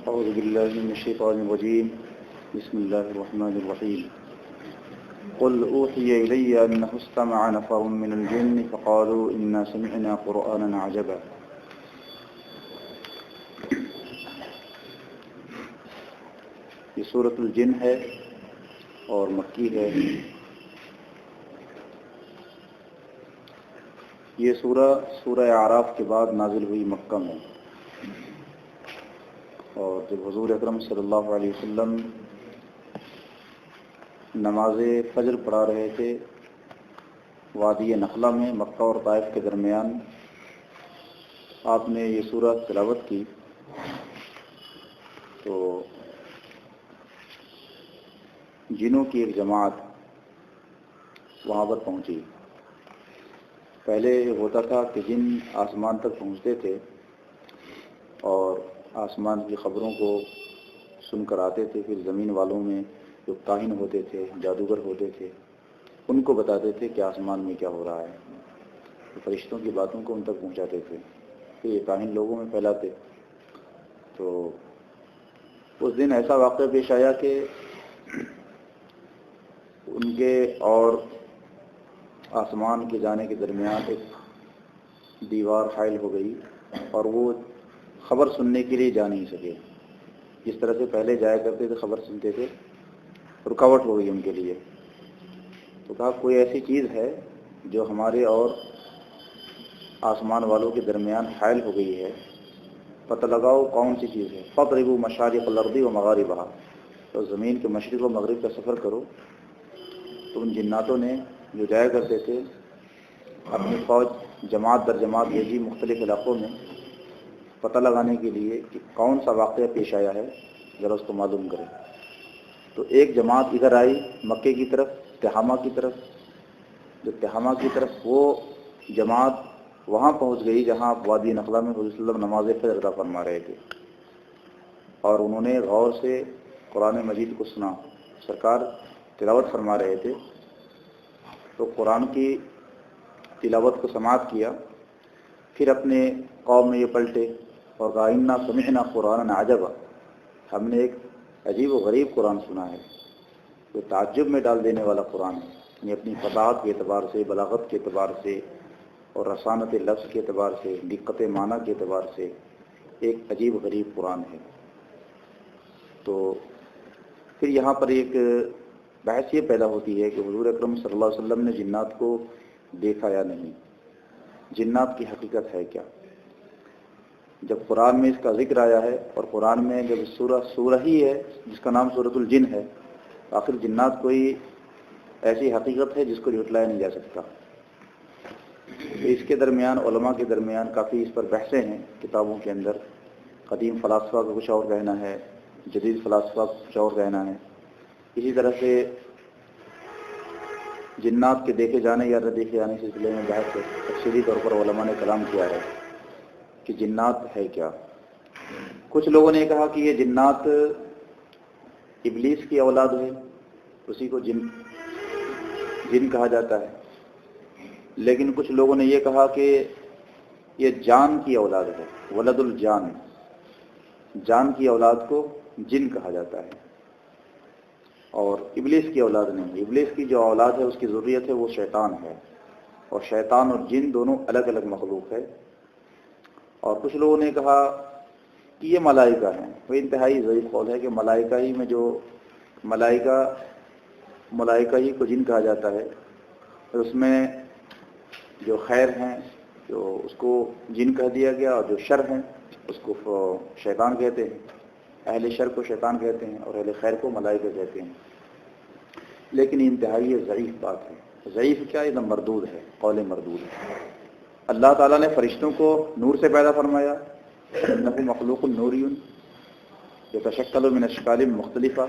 أعوذ بالله من الشيطان الرجيم بسم الله الرحمن الرحيم قل أوحي إلي أنه استمع نفر من الجن فقالوا إنا سمعنا قرآنا عجبا. یہ سورۃ الجن ہے اور مکی ہے. یہ سورہ اعراف کے بعد نازل ہوئی مکہ میں، اور جب حضور اکرم صلی اللہ علیہ وسلم نماز فجر پڑھا رہے تھے وادی نخلہ میں مکہ اور طائف کے درمیان، آپ نے یہ سورہ تلاوت کی تو جنوں کی ایک جماعت وہاں پر پہنچی. پہلے ہوتا تھا کہ جن آسمان تک پہنچتے تھے اور آسمان کی خبروں کو سن کر آتے تھے، پھر زمین والوں میں جو کاہن ہوتے تھے، جادوگر ہوتے تھے، ان کو بتاتے تھے کہ آسمان میں کیا ہو رہا ہے. تو فرشتوں کی باتوں کو ان تک پہنچاتے تھے، پھر یہ کاہن لوگوں میں پھیلاتے. تو اس دن ایسا واقعہ پیش آیا کہ ان کے اور آسمان کے جانے کے درمیان ایک دیوار حائل ہو گئی اور وہ خبر سننے کے لیے جا نہیں سکے. جس طرح سے پہلے جایا کرتے تھے خبر سنتے تھے، رکاوٹ ہو گئی ان کے لیے. تو کہا کوئی ایسی چیز ہے جو ہمارے اور آسمان والوں کے درمیان حائل ہو گئی ہے، پتہ لگاؤ کون سی چیز ہے. فاضربوا مشارق الارض ومغاربها، تو زمین کے مشرق و مغرب کا سفر کرو. تو ان جناتوں نے جو جایا کرتے تھے اپنی فوج جماعت در جماعت بھیجی مختلف علاقوں میں پتہ لگانے کے لیے کہ کون سا واقعہ پیش آیا ہے، ذرا اس کو معلوم کریں. تو ایک جماعت ادھر آئی مکے کی طرف، تہامہ کی طرف. جو تہامہ کی طرف وہ جماعت وہاں پہنچ گئی جہاں وادی نخلا میں حضور صلی اللہ علیہ وسلم نماز فجر ادا فرما رہے تھے، اور انہوں نے غور سے قرآن مجید کو سنا. سرکار تلاوت فرما رہے تھے تو قرآن کی تلاوت کو سماعت کیا. پھر اپنے قوم میں یہ پلٹے اور کہا انا سمعنا قرآنا عجبا، ہم نے ایک عجیب و غریب قرآن سنا ہے، جو تعجب میں ڈال دینے والا قرآن ہے. یعنی اپنی فصاحت کے اعتبار سے، بلاغت کے اعتبار سے، اور رسانت لفظ کے اعتبار سے، دقت معنی کے اعتبار سے ایک عجیب غریب قرآن ہے. تو پھر یہاں پر ایک بحث یہ پیدا ہوتی ہے کہ حضور اکرم صلی اللہ علیہ وسلم نے جنات کو دیکھا یا نہیں، جنات کی حقیقت ہے کیا. جب قرآن میں اس کا ذکر آیا ہے، اور قرآن میں جب سورہ ہی ہے جس کا نام سورۃ الجن ہے، آخر جنات کوئی ایسی حقیقت ہے جس کو جھٹلایا نہیں جا سکتا. اس کے درمیان علماء کے درمیان کافی اس پر بحثیں ہیں کتابوں کے اندر. قدیم فلاسفہ کا کچھ اور کہنا ہے، جدید فلاسفہ کا کچھ اور کہنا ہے. اسی طرح سے جنات کے دیکھے جانے یا نہ دیکھے جانے کے سلسلے میں بحث تفصیلی طور پر علماء نے کلام کیا ہے کہ جنات ہے کیا. کچھ لوگوں نے کہا کہ یہ جنات ابلیس کی اولاد ہے، اسی کو جن کہا جاتا ہے. لیکن کچھ لوگوں نے یہ کہا کہ یہ جان کی اولاد ہے، ولد الجان، جان کی اولاد کو جن کہا جاتا ہے، اور ابلیس کی اولاد نہیں. ابلیس کی جو اولاد ہے، اس کی ذریت ہے، وہ شیطان ہے، اور شیطان اور جن دونوں الگ الگ مخلوق ہے. اور کچھ لوگوں نے کہا کہ یہ ملائکہ ہیں. وہ انتہائی ضعیف قول ہے کہ ملائکہ ہی میں جو ملائکہ ہی کو جن کہا جاتا ہے. اس میں جو خیر ہیں جو اس کو جن کہہ دیا گیا، اور جو شر ہیں اس کو شیطان کہتے ہیں. اہل شر کو شیطان کہتے ہیں اور اہل خیر کو ملائکہ کہتے ہیں. لیکن انتہائی ضعیف بات ہے. ضعیف کیا، ایک دم مردود ہے، قول مردود ہے. اللہ تعالیٰ نے فرشتوں کو نور سے پیدا فرمایا، انہ مخلوق نوری یتشکل من اشکال مختلفہ.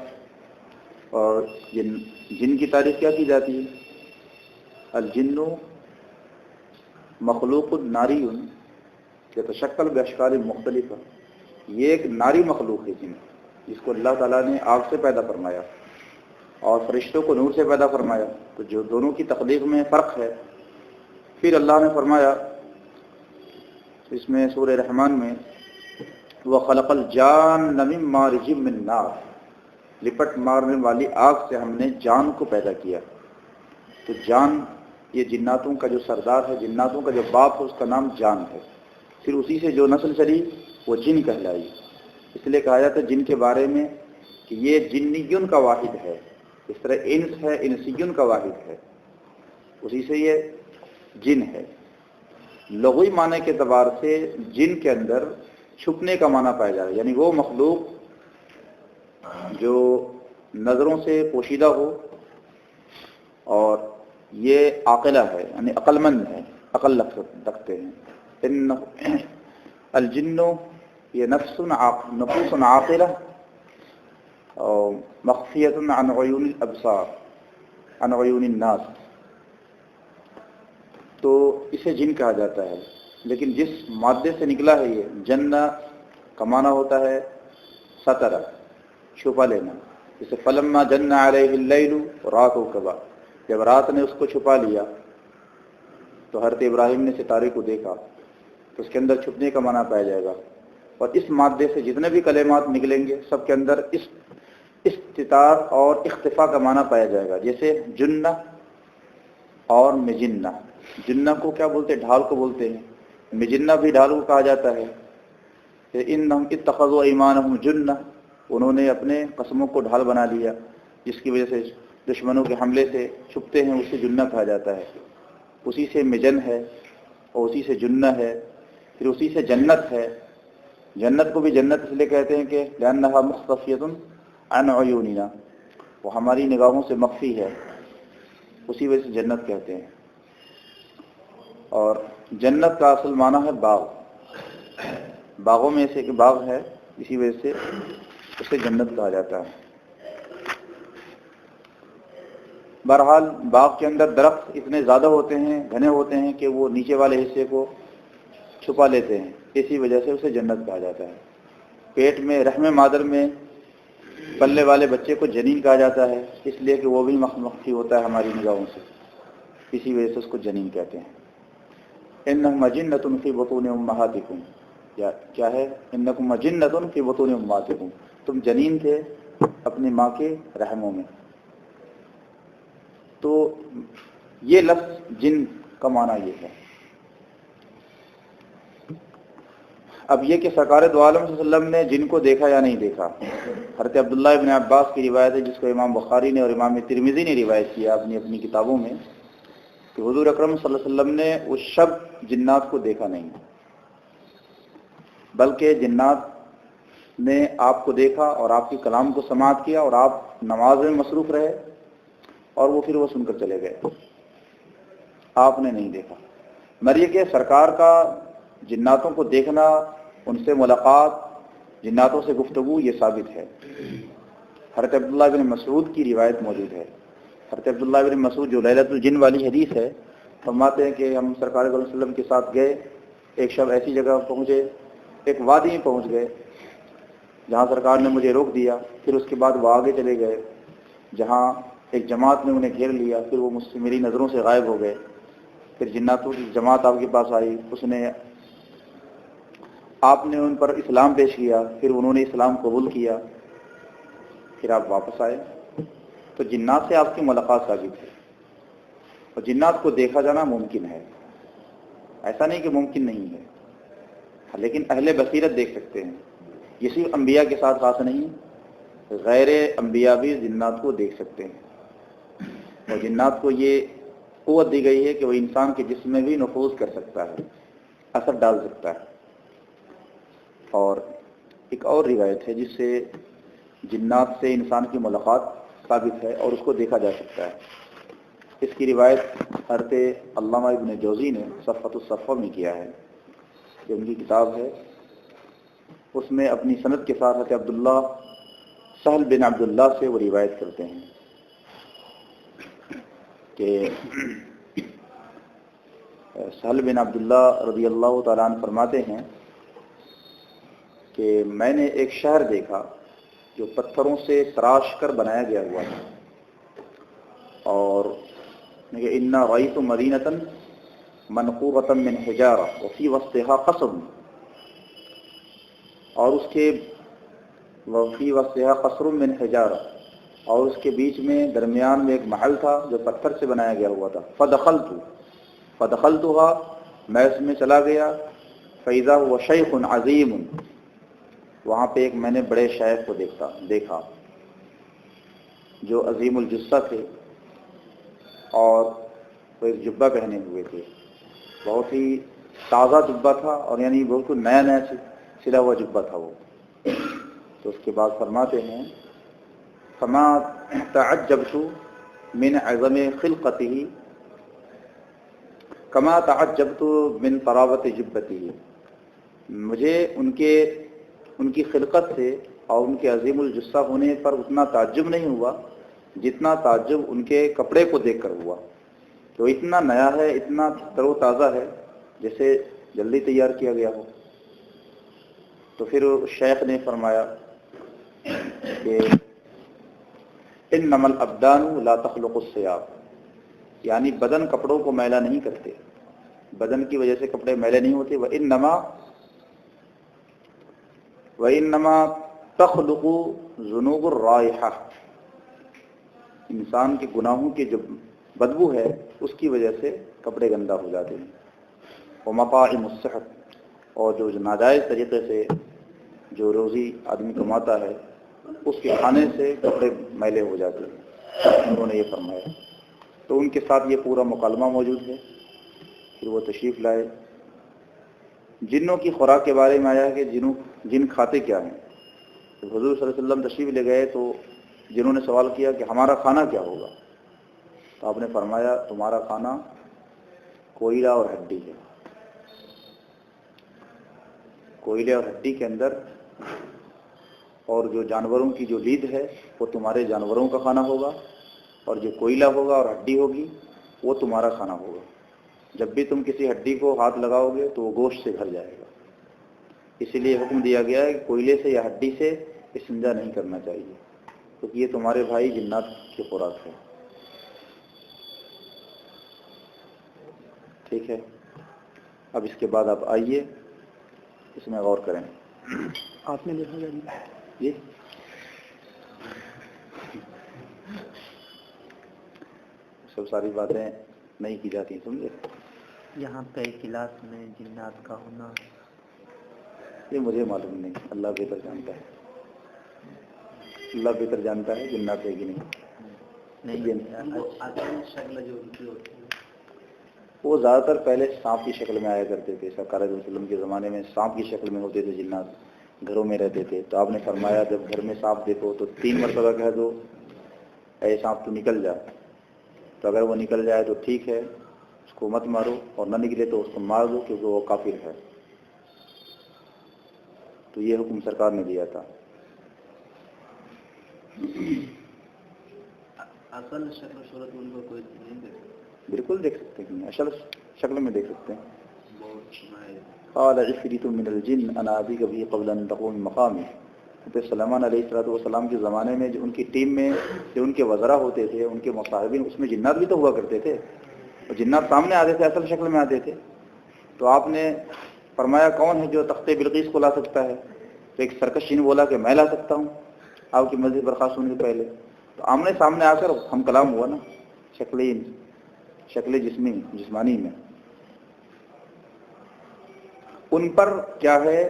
اور جن کی تعریف کیا کی جاتی ہے، الجن مخلوق ناری یتشکل باشکال مختلفہ. یہ ایک ناری مخلوق ہے جن، جس کو اللہ تعالیٰ نے آگ سے پیدا فرمایا اور فرشتوں کو نور سے پیدا فرمایا. تو جو دونوں کی تخلیق میں فرق ہے. پھر اللہ نے فرمایا اس میں سورہ رحمان میں وَخَلَقَ الْجَانَّ مِن مَّارِجٍ مِّن نَّارٍ، لپٹ مارنے والی آگ سے ہم نے جان کو پیدا کیا۔ تو جان یہ جناتوں کا جو سردار ہے، جناتوں کا جو باپ ہے، اس کا نام جان ہے۔ پھر اسی سے جو نسل چلی وہ جن کہلائی۔ اس لیے کہا جاتا ہے جن کے بارے میں کہ یہ جنیون کا واحد ہے، اس طرح انس ہے انسیون کا واحد ہے، اسی سے یہ جن ہے۔ لغوی معنی کے اعتبار سے جن کے اندر چھپنے کا معنی پایا جا رہا ہے، یعنی وہ مخلوق جو نظروں سے پوشیدہ ہو اور یہ عاقلہ ہے، یعنی عقل مند ہے، عقل رکھتے ہیں۔ ان الجن یہ نفوس عاقلہ اور مخفیۃ عن عیون الابصار، عن عیون الناس، تو اسے جن کہا جاتا ہے۔ لیکن جس مادے سے نکلا ہے یہ جن کا معنی ہوتا ہے سترہ، چھپا لینا، جیسے فلما جن علیہ اللیل راکبا، جب رات نے اس کو چھپا لیا تو حضرت ابراہیم نے ستارے کو دیکھا، تو اس کے اندر چھپنے کا معنی پایا جائے گا۔ اور اس مادے سے جتنے بھی کلمات نکلیں گے سب کے اندر استتار اور اختفاء کا معنی پایا جائے گا، جیسے جنہ اور مجنہ۔ جنہ کو کیا بولتے ہیں؟ ڈھال کو بولتے ہیں۔ مجنہ بھی ڈھال کو کہا جاتا ہے۔ انہم اتخذوا ایمانہم جنہ، انہوں نے اپنے قسموں کو ڈھال بنا لیا، جس کی وجہ سے دشمنوں کے حملے سے چھپتے ہیں، اسے جنہ کہا جاتا ہے۔ اسی سے مجن ہے اور اسی سے جنہ ہے، پھر اسی سے جنت ہے۔ جنت کو بھی جنت اس لیے کہتے ہیں کہ لأنها مخفیۃ عن عیوننا، وہ ہماری نگاہوں سے مخفی ہے، اسی وجہ سے جنت کہتے ہیں۔ اور جنت کا اصل معنی ہے باغ، باغوں میں سے ایک باغ ہے، اسی وجہ سے اسے جنت کہا جاتا ہے۔ بہرحال باغ کے اندر درخت اتنے زیادہ ہوتے ہیں، گھنے ہوتے ہیں کہ وہ نیچے والے حصے کو چھپا لیتے ہیں، اسی وجہ سے اسے جنت کہا جاتا ہے۔ پیٹ میں رحم مادر میں پلنے والے بچے کو جنین کہا جاتا ہے، اس لیے کہ وہ بھی مخفی ہوتا ہے ہماری نگاہوں سے، اسی وجہ سے اس کو جنین کہتے ہیں۔ انکم مجنۃ فی بطون امہاتکم، کیا ہے؟ انکم مجنۃ فی بطون امہاتکم، تم جنین تھے اپنی ماں کے رحموں میں۔ تو یہ لفظ جن کا معنی یہ ہے۔ اب یہ کہ سرکار دو عالم صلی اللہ علیہ وسلم نے جن کو دیکھا یا نہیں دیکھا، حضرت عبداللہ ابن عباس کی روایت ہے، جس کو امام بخاری نے اور امام ترمذی نے روایت کیا اپنی کتابوں میں، کہ حضور اکرم صلی اللہ علیہ وسلم نے اس شب جنات کو دیکھا نہیں، بلکہ جنات نے آپ کو دیکھا اور آپ کے کلام کو سماعت کیا، اور آپ نماز میں مصروف رہے اور وہ پھر وہ سن کر چلے گئے، آپ نے نہیں دیکھا۔ مگر یہ کہ سرکار کا جناتوں کو دیکھنا، ان سے ملاقات، جناتوں سے گفتگو، یہ ثابت ہے۔ حضرت عبداللہ بن مسعود کی روایت موجود ہے۔ حضرت عبداللہ بن مسعود جو لیلۃ الجن والی حدیث ہے، فرماتے ہیں کہ ہم سرکار صلی اللہ علیہ وسلم کے ساتھ گئے، ایک شب ایسی جگہ پہنچے، ایک وادی میں پہنچ گئے جہاں سرکار نے مجھے روک دیا، پھر اس کے بعد وہ آگے چلے گئے جہاں ایک جماعت نے انہیں گھیر لیا، پھر وہ مجھ سے میری نظروں سے غائب ہو گئے۔ پھر جناتوں کی جماعت آپ کے پاس آئی، آپ نے ان پر اسلام پیش کیا، پھر انہوں نے اسلام قبول کیا، پھر آپ واپس آئے۔ تو جنات سے آپ کی ملاقات ثابت ہے، اور جنات کو دیکھا جانا ممکن ہے، ایسا نہیں کہ ممکن نہیں ہے، لیکن اہل بصیرت دیکھ سکتے ہیں۔ یہ صرف انبیاء کے ساتھ خاص نہیں، غیر انبیاء بھی جنات کو دیکھ سکتے ہیں، اور جنات کو یہ قوت دی گئی ہے کہ وہ انسان کے جسم میں بھی نفوذ کر سکتا ہے، اثر ڈال سکتا ہے۔ اور ایک اور روایت ہے جس سے جنات سے انسان کی ملاقات ثابت ہے اور اس کو دیکھا جا سکتا ہے۔ اس کی روایت حضرت علامہ ابن جوزی نے صفۃ الصفوہ میں کیا ہے، جو ان کی کتاب ہے، اس میں اپنی سند کے ساتھ حضرت عبداللہ سہل بن عبداللہ سے وہ روایت کرتے ہیں کہ سہل بن عبداللہ رضی اللہ تعالیٰ عنہ فرماتے ہیں کہ میں نے ایک شہر دیکھا جو پتھروں سے تراش کر بنایا گیا ہوا تھا، اور انا رأیت مدینۃ منقوبۃ من حجارہ وفی وسطها قصر، اور اس کے وفی وسطہ قصر من حجارہ، اور اس کے بیچ میں درمیان میں ایک محل تھا جو پتھر سے بنایا گیا ہوا تھا. فدخلتها، میں اس میں چلا گیا. فاذا هو شیخ عظیم، وہاں پہ ایک میں نے بڑے شیخ کو دیکھا جو عظیم الجثہ تھے، اور وہ ایک جبہ پہنے ہوئے تھے. بہت ہی تازہ جبہ تھا، اور یعنی بالکل نیا نیا سلا ہوا جبہ تھا وہ. تو اس کے بعد فرماتے ہیں فما تعجبت من عظم خلقته کما تعجبت من طراوت جبته، مجھے ان کی خلقت سے اور ان کے عظیم الجثہ ہونے پر اتنا تعجب نہیں ہوا جتنا تعجب ان کے کپڑے کو دیکھ کر ہوا. تو اتنا نیا ہے، اتنا تر و تازہ ہے جیسے جلدی تیار کیا گیا ہو. تو پھر شیخ نے فرمایا کہ انما الابدان لا تخلق الثياب، یعنی بدن کپڑوں کو میلا نہیں کرتے، بدن کی وجہ سے کپڑے میلے نہیں ہوتے. وانما تخلق ذنوب الرائحہ، انسان کے گناہوں کی جو بدبو ہے اس کی وجہ سے کپڑے گندا ہو جاتے ہیں. ومطاعم الصحت، اور جو ناجائز طریقے سے جو روزی آدمی کماتا ہے اس کے کھانے سے کپڑے میلے ہو جاتے ہیں، انہوں نے یہ فرمایا. تو ان کے ساتھ یہ پورا مکالمہ موجود ہے. پھر وہ تشریف لائے. جنوں کی خوراک کے بارے میں آیا ہے کہ جن کھاتے کیا ہیں. تو حضور صلی اللہ علیہ وسلم تشریف لے گئے تو جنہوں نے سوال کیا کہ ہمارا کھانا کیا ہوگا، تو آپ نے فرمایا تمہارا کھانا کوئلہ اور ہڈی ہے. کوئلے اور ہڈی کے اندر، اور جو جانوروں کی جو لید ہے وہ تمہارے جانوروں کا کھانا ہوگا، اور جو کوئلہ ہوگا اور ہڈی ہوگی وہ تمہارا کھانا ہوگا. جب بھی تم کسی ہڈی کو ہاتھ لگاؤ گے تو وہ گوشت سے بھر جائے گا. اسی لیے حکم دیا گیا ہے کہ کوئلے سے یا ہڈی سے استنجا نہیں کرنا چاہیے، کیونکہ یہ تمہارے بھائی جنات کی خوراک ہے. ٹھیک ہے، اب اس کے بعد آپ آئیے اس میں غور کریں. آپ نے دیکھا جائے جی سب ساری باتیں نہیں کی جاتی، سمجھے. یہاں پہ کلاس میں جنات کا ہونا یہ مجھے معلوم نہیں، اللہ بہتر جانتا ہے. اللہ بہتر جانتا ہے جنات ہے کہ نہیں. شکل جو ان کی ہوتی ہے وہ زیادہ تر پہلے سانپ کی شکل میں آیا کرتے تھے. سرکار علیہ وسلم کے زمانے میں سانپ کی شکل میں ہوتے تھے جنات، گھروں میں رہتے تھے. تو آپ نے فرمایا جب گھر میں سانپ دیکھو تو 3 مرتبہ کہہ دو اے سانپ تو نکل جا. تو اگر وہ نکل جائے تو ٹھیک ہے، اس کو مت مارو، اور نہ نکلے تو اس کو مار دو کیونکہ وہ کافر ہے. تو یہ حکم سرکار نے دیا تھا. اصل شکل و صورت ان کو کوئی نہیں دیکھتا. بالکل دیکھ سکتے ہیں، اصل شکل میں دیکھ سکتے ہیں. قال عفریت من الجن انا ابیک به قبل ان تقوم مقامی. حضرت سلیمان علیہ السلام کے زمانے میں جو ان کی ٹیم میں جو ان کے وزراء ہوتے تھے، ان کے مصاحبین، اس میں جنات بھی تو ہوا کرتے تھے، اور جنات سامنے آتے تھے، اصل شکل میں آتے تھے. تو آپ نے فرمایا کون ہے جو تخت بلقیس کو لا سکتا ہے؟ تو ایک سرکش نے بولا کہ میں لا سکتا ہوں آپ کی مسجد برخاست ہونے سے پہلے. تو آمنے سامنے آ کر ہم کلام ہوا نا، شکل جسمانی میں. ان پر کیا ہے،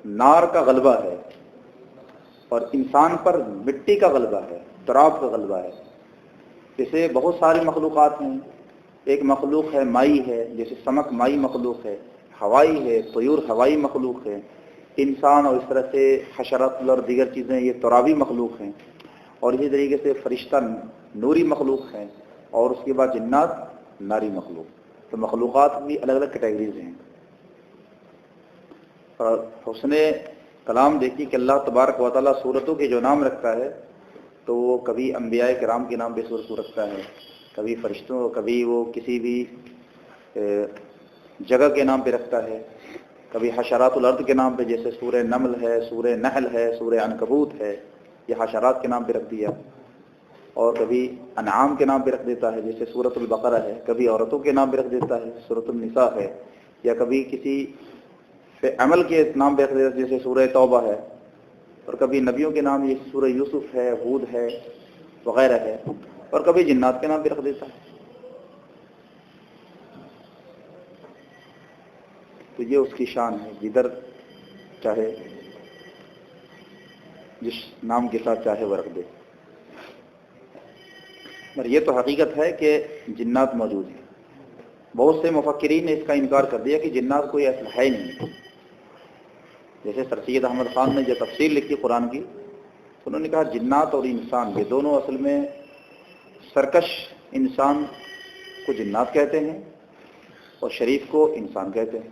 نار کا غلبہ ہے، اور انسان پر مٹی کا غلبہ ہے، تراب کا غلبہ ہے. جیسے بہت ساری مخلوقات ہیں. ایک مخلوق ہے مائی ہے، جیسے سمک مائی مخلوق ہے، ہوائی ہے، طیور ہوائی مخلوق ہے، انسان اور اس طرح سے حشرات اور دیگر چیزیں یہ ترابی مخلوق ہیں، اور اسی طریقے سے فرشتہ نوری مخلوق ہیں، اور اس کے بعد جنات ناری مخلوق. تو مخلوقات بھی الگ الگ کیٹیگریز ہیں. اور حسن کلام دیکھیے کہ اللہ تبارک و تعالیٰ صورتوں کے جو نام رکھتا ہے تو وہ کبھی انبیاء کرام کے نام پہ صورت رکھتا ہے، کبھی فرشتوں، کبھی وہ کسی بھی جگہ کے نام پہ رکھتا ہے، کبھی حشرات الارض کے نام پہ، جیسے سورہ نمل ہے، سورہ نحل ہے، سورہ عنکبوت ہے، یہ حشرات کے نام پہ رکھ دیا. اور کبھی انعام کے نام پہ رکھ دیتا ہے جیسے سورۃ البقرہ ہے، کبھی عورتوں کے نام پہ رکھ دیتا ہے سورۃ النساء ہے، یا کبھی کسی پھر عمل کے نام بھی رکھ دیتا، جیسے سورہ توبہ ہے، اور کبھی نبیوں کے نام یہ سورہ یوسف ہے، ہود ہے وغیرہ ہے، اور کبھی جنات کے نام بھی رکھ دیتا ہے۔ تو یہ اس کی شان ہے، جدھر چاہے جس نام کے ساتھ چاہے وہ رکھ دے۔ پر یہ تو حقیقت ہے کہ جنات موجود ہیں۔ بہت سے مفکرین نے اس کا انکار کر دیا کہ جنات کوئی اصل ہے نہیں، جیسے سر سید احمد خان نے جو تفسیر لکھی قرآن کی، تو انہوں نے کہا جنات اور انسان یہ دونوں اصل میں سرکش انسان کو جنات کہتے ہیں اور شریف کو انسان کہتے ہیں،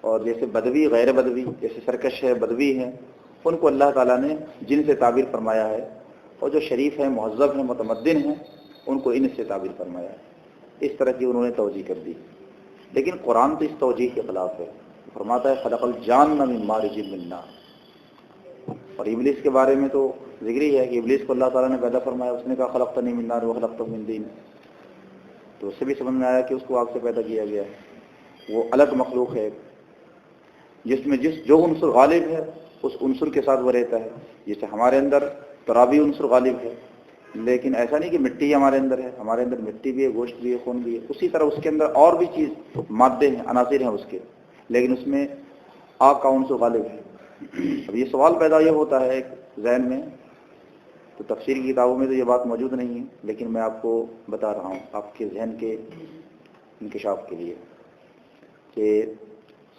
اور جیسے بدوی غیر بدوی، جیسے سرکش ہے بدوی ہے، ان کو اللہ تعالیٰ نے جن سے تعبیر فرمایا ہے، اور جو شریف ہیں مہذب ہیں متمدن ہیں ان کو ان سے تعبیر فرمایا ہے۔ اس طرح کی انہوں نے توجیہ کر دی، لیکن قرآن تو اس توجیہ کے خلاف ہے، فرماتا ہے خلق الجان من مارج من نار۔ اور ابلیس کے بارے میں تو ذکر ہی ہے کہ ابلیس کو اللہ تعالیٰ نے پیدا فرمایا، اس نے کہا خلقتنی من نار وخلقتہ من طین، تو اس سے بھی سمجھ میں آیا کہ اس کو آگ سے پیدا کیا گیا ہے۔ وہ الگ مخلوق ہے جس میں جو عنصر غالب ہے اس عنصر کے ساتھ وہ رہتا ہے، جیسے ہمارے اندر ترابی عنصر غالب ہے، لیکن ایسا نہیں کہ مٹی ہمارے اندر ہے، ہمارے اندر مٹی بھی ہے، گوشت بھی ہے، خون بھی ہے، اسی طرح اس کے اندر اور بھی چیز مادے ہیں، عناصر ہیں اس کے، لیکن اس میں آگ کا عنصر غالب ہے۔ اب یہ سوال پیدا یہ ہوتا ہے ایک ذہن میں، تو تفسیر کی کتابوں میں تو یہ بات موجود نہیں ہے، لیکن میں آپ کو بتا رہا ہوں آپ کے ذہن کے انکشاف کے لیے، کہ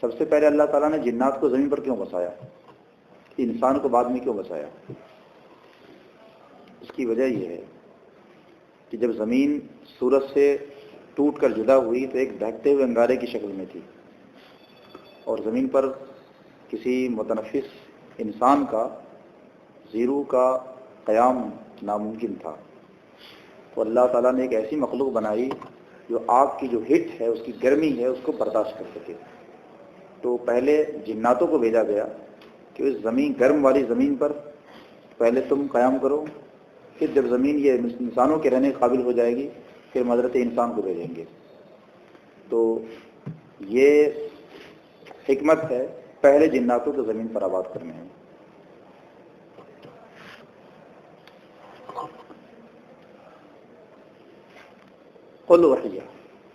سب سے پہلے اللہ تعالیٰ نے جنات کو زمین پر کیوں بسایا، انسان کو بعد میں کیوں بسایا؟ اس کی وجہ یہ ہے کہ جب زمین سورج سے ٹوٹ کر جدا ہوئی تو ایک دہتے ہوئے انگارے کی شکل میں تھی، اور زمین پر کسی متنفس انسان کا زیرو کا قیام ناممکن تھا، تو اللہ تعالیٰ نے ایک ایسی مخلوق بنائی جو آگ کی جو ہٹ ہے، اس کی گرمی ہے، اس کو برداشت کر سکے۔ تو پہلے جناتوں کو بھیجا گیا کہ اس زمین گرم والی زمین پر پہلے تم قیام کرو، پھر جب زمین یہ انسانوں کے رہنے قابل ہو جائے گی پھر حضرت انسان کو بھیجیں گے۔ تو یہ حکمت ہے پہلے جناتوں کو زمین پر آباد کرنے ہیں۔ قل وحی،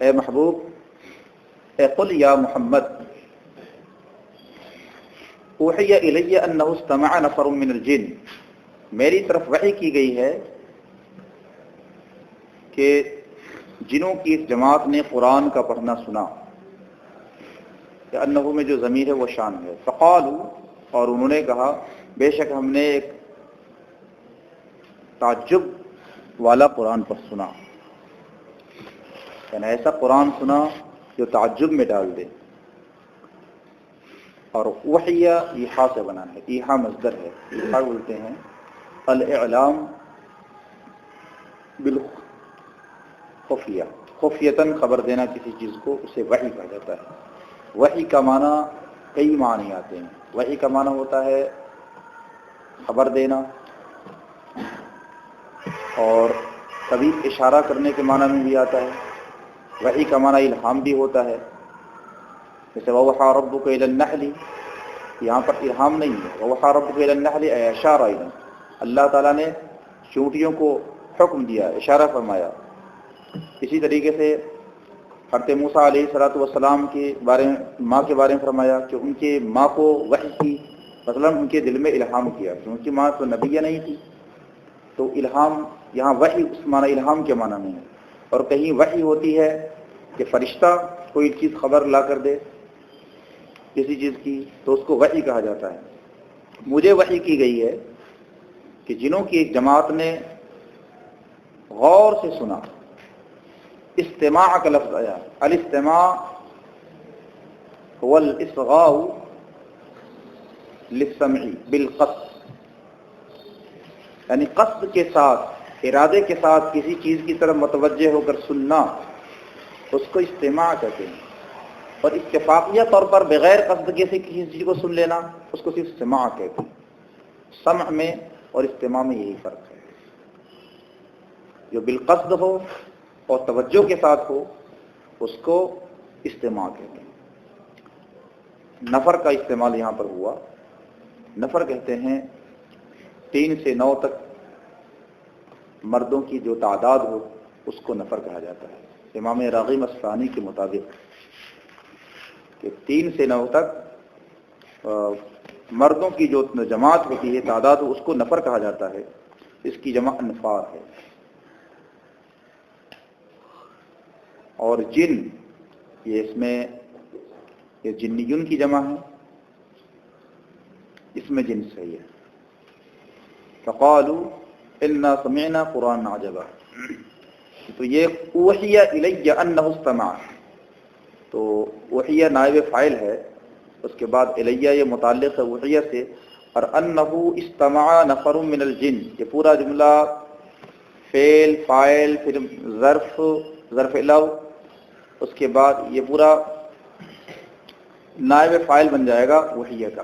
اے محبوب، اے قل یا محمد، اوحی الی انہ استمع نفر من الجن، میری طرف وحی کی گئی ہے کہ جنوں کی ایک جماعت نے قرآن کا پڑھنا سنا، کہ انہو میں جو ضمیر ہے وہ شان ہے، فقالوا، اور انہوں نے کہا بے شک ہم نے ایک تعجب والا قرآن پر سنا، یعنی ایسا قرآن سنا جو تعجب میں ڈال دے۔ اور وحی ایحاء سے بنا ہے، ایحاء مصدر ہے، ایحاء بولتے ہیں الاعلام بالخفیہ، خفیتاً خبر دینا کسی چیز کو، اسے وحی کہا جاتا ہے۔ وحی کا معنی کئی معنی آتے ہیں، وحی کا معنی ہوتا ہے خبر دینا، اور کبھی اشارہ کرنے کے معنی میں بھی آتا ہے، وحی کا معنی الہام بھی ہوتا ہے، جیسے وَوَحَىٰ رَبُّكَ إِلَى النَّحْلِ، یہاں پر الہام نہیں ہے، وَوَحَىٰ رَبُّكَ إِلَى النَّحْلِ اَيْ أَشَارَ إِلَيْهِ، اللہ تعالیٰ نے چونٹیوں کو حکم دیا، اشارہ فرمایا۔ اسی طریقے سے حضرت موسیٰ علیہ السلام کے بارے میں، ماں کے بارے میں فرمایا کہ ان کے ماں کو وحی کی، مثلا ان کے دل میں الہام کیا، کیونکہ ماں تو نبیہ نہیں تھی، تو الہام یہاں وحی اس معنی الہام کے معنی نہیں ہے۔ اور کہیں وحی ہوتی ہے کہ فرشتہ کوئی چیز خبر لا کر دے کسی چیز کی، تو اس کو وحی کہا جاتا ہے۔ مجھے وحی کی گئی ہے کہ جنوں کی ایک جماعت نے غور سے سنا، استماع کا لفظ آیا، الاستماع هو الاصغاء للسمع بالقصد، یعنی قصد کے ساتھ، ارادے کے ساتھ کسی چیز کی طرف متوجہ ہو کر سننا، اس کو استماع کہتے ہیں۔ اور اتفاقیہ طور پر بغیر قصد کے سے کسی چیز کو سن لینا، اس کو صرف سماع کہتے ہیں۔ سمع میں اور استماع میں یہی فرق ہے، جو بالقصد ہو اور توجہ کے ساتھ ہو اس کو استماع کہتے ہیں۔ نفر کا استعمال یہاں پر ہوا. نفر کہتے ہیں 3 سے 9 تک مردوں کی جو تعداد ہو اس کو نفر کہا جاتا ہے. امام راغب اصفہانی کے مطابق کہ 3 سے 9 تک مردوں کی جو جماعت ہوتی ہے، تعداد ہو، اس کو نفر کہا جاتا ہے. اس کی جمع انفار ہے. اور جن، اس میں یہ جنیون کی جمع ہے، اس میں جن صحیح ہے. فقالوا انا سمعنا قرآن عجبا. تو یہ اوحی الی انہ استمع، تو اوحی نائب فاعل ہے، اس کے بعد الیہ یہ متعلق ہے اوحی سے، اور انہ استمع نفر من الجن، یہ پورا جملہ فعل فاعل پھر ظرف الو، اس کے بعد یہ پورا نائب فاعل بن جائے گا اوحی کا.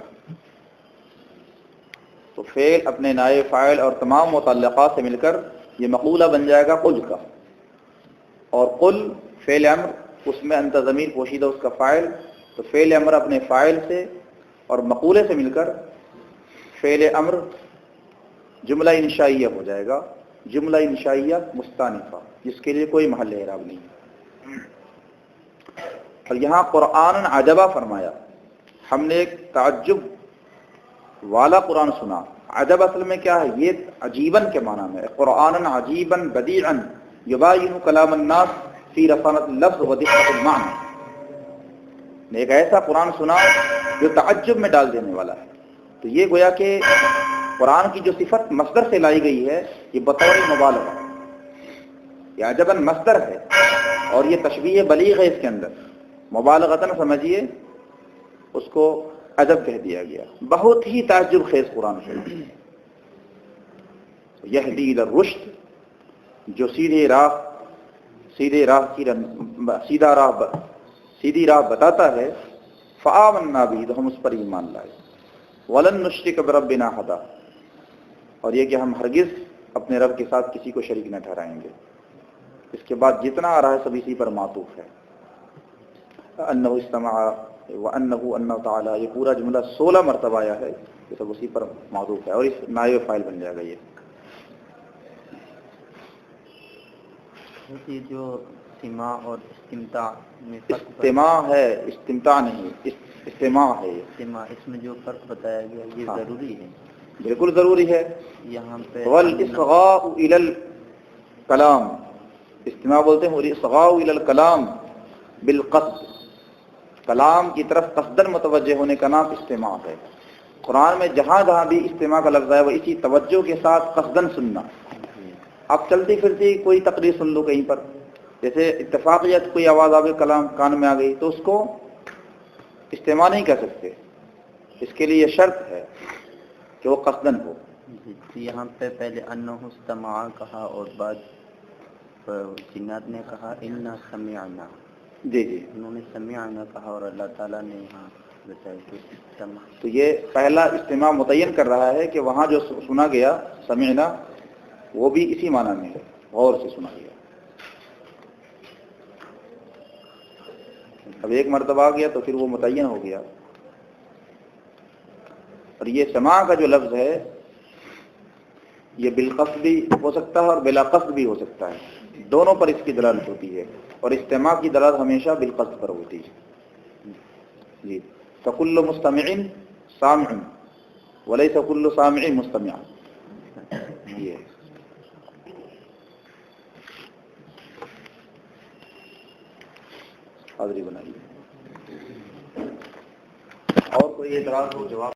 تو فعل اپنے نائب فاعل اور تمام متعلقات سے مل کر یہ مقولہ بن جائے گا قل کا. اور قل فعل امر، اس میں انت ضمیر پوشیدہ اس کا فاعل، تو فعل امر اپنے فاعل سے اور مقولے سے مل کر فعل امر جملہ انشائیہ ہو جائے گا. جملہ انشائیہ مستانفہ، جس کے لیے کوئی محل اعراب نہیں. اور یہاں قرآن عجبا فرمایا، ہم نے ایک تعجب والا قرآن سنا. عجب اصل میں کیا ہے؟ یہ عجیباً کے معنی میں، قرآن عجیباً بدیعاً یباین کلام الناس فی رفانۃ اللفظ و دقت المعنی. نے ایک ایسا قرآن سنا جو تعجب میں ڈال دینے والا ہے. تو یہ گویا کہ قرآن کی جو صفت مصدر سے لائی گئی ہے، یہ بطور مبالغہ، یہ عجباً مصدر ہے اور یہ تشبیہ بلیغ ہے. اس کے اندر مبالغتاً سمجھیے اس کو عجب کہہ دیا گیا. بہت ہی تعجب خیز قرآن ہے. یہدی الی الرشد، جو سیدھی راہ بتاتا ہے. فآمنا بھی، تو ہم اس پر ایمان لائے. ولن نشرک بربنا احدا، اور یہ کہ ہم ہرگز اپنے رب کے ساتھ کسی کو شریک نہ ٹھہرائیں گے. اس کے بعد جتنا آ رہا ہے سب اسی پر معطوف ہے. انہ استمع وانہ تعالی، یہ پورا جملہ 16 مرتبہ آیا ہے، یہ سب اسی پر معطوف ہے اور اس نائب فاعل بن جائے گا. یہ جو استماع اور استمتاع میں فرق استماع ہے، استمتاع نہیں، استماع ہے. استماع، اس میں جو فرق بتایا گیا یہ ضروری ہے. بالکل ضروری ہے. یہاں پہ والاصغاء الی الکلام، استماع بولتے ہیں والاصغاء الی الکلام بالقصد، کلام کی طرف قصدن متوجہ ہونے کا نام استماع ہے. قرآن میں جہاں جہاں بھی استماع کا لفظ ہے وہ اسی توجہ کے ساتھ قصدن سننا. اب چلتی پھرتی کوئی تقریر سن لو کہیں پر، جیسے اتفاقیت کوئی آواز آگے کلام کان میں آ گئی، تو اس کو استماع نہیں کہہ سکتے. اس کے لیے یہ شرط ہے کہ وہ قصدن ہو. یہاں پہ پہلے انہ استماع کہا اور بعد جنات نے کہا انا سمعنا. جی انہوں نے سمعنا کہا اور اللہ تعالیٰ نے یہاں بتایا کہ استماع. تو یہ پہلا استماع متعین کر رہا ہے کہ وہاں جو سنا گیا سمعنا وہ بھی اسی معنی میں ہے، غور سے سنا گیا. اب ایک مرتبہ آ گیا تو پھر وہ متعین ہو گیا. اور یہ سماع کا جو لفظ ہے یہ بالقصد بھی ہو سکتا ہے اور بلا قصد بھی ہو سکتا ہے، دونوں پر اس کی دلالت ہوتی ہے. اور استماع کی دلالت ہمیشہ بالقصد پر ہوتی ہے. جی، فکل مستمع سامع ولیس کل سامع مستمع. یہ حاضری بنائیے. اور کوئی اعتراض ہو جواب